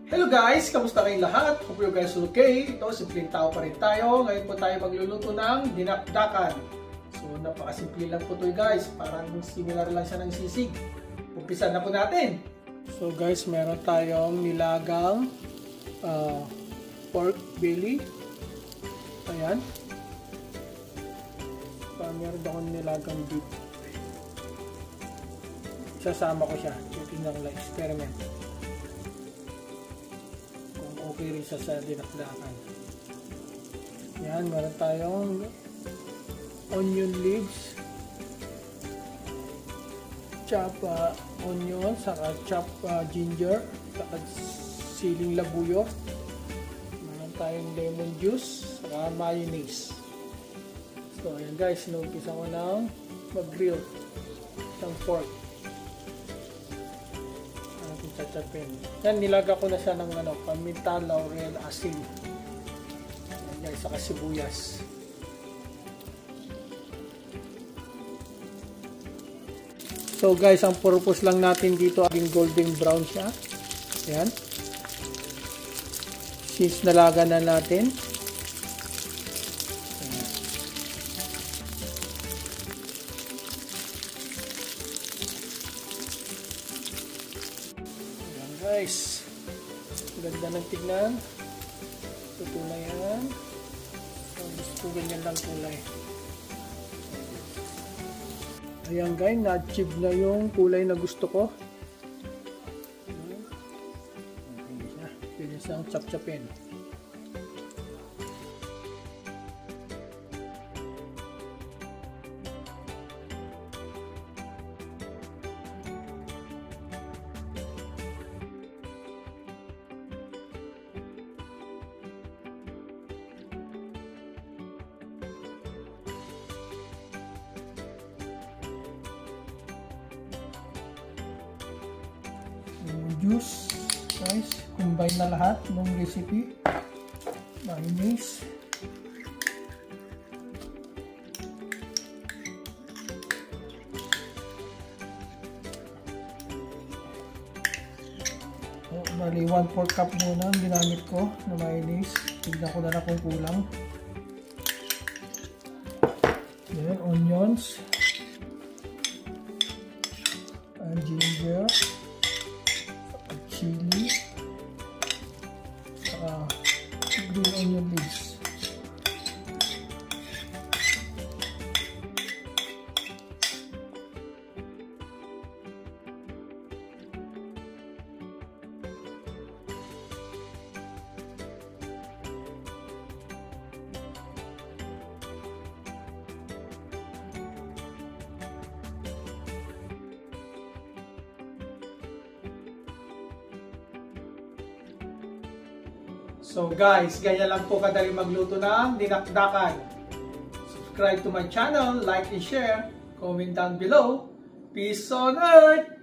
Hello guys! Kamusta kayong lahat? Hope you guys are okay. Ito, simpleng tao pa rin tayo. Ngayon po tayo magluluto ng dinakdakan. So, napakasimple lang po ito guys. Parang similar lang siya ng sisig. Umpisa na po natin. So guys, meron tayong nilagang pork belly. Ayan. Meron akong nilagang beef. Sasama ko siya. Titignan ko lang. Experiment. Okay rin siya sa dinakdakan. Yan, meron tayong onion leaves, chop onion, saka chop ginger, saka siling labuyo. Meron tayong lemon juice, saka mayonnaise. So ayan guys, inumpisa ko ng mag-grill ng pork. Chachapin. Yan, nilaga ko na siya ng paminta, laurel, asin. Yan guys, saka sibuyas. So guys, ang purpose lang natin dito ay golden brown siya. Yan. Since nalaga na natin. Guys, ganda ng tignan. Ito na yan. Gusto ko ganyan lang kulay. Ayan guys, na-achieve na yung kulay na gusto ko. Pwede siyang chop-chopin. Juice guys, combine na lahat ng recipe. Mayonnaise, bali 1/4 cup muna ang ginamit ko na mayonnaise. Tignan ko na lang kung kulang. Then onions and ginger, chili, green onion leaves. So guys, ganyan lang po kadali magluto ng dinakdakan. Subscribe to my channel, like and share, comment down below. Peace on earth!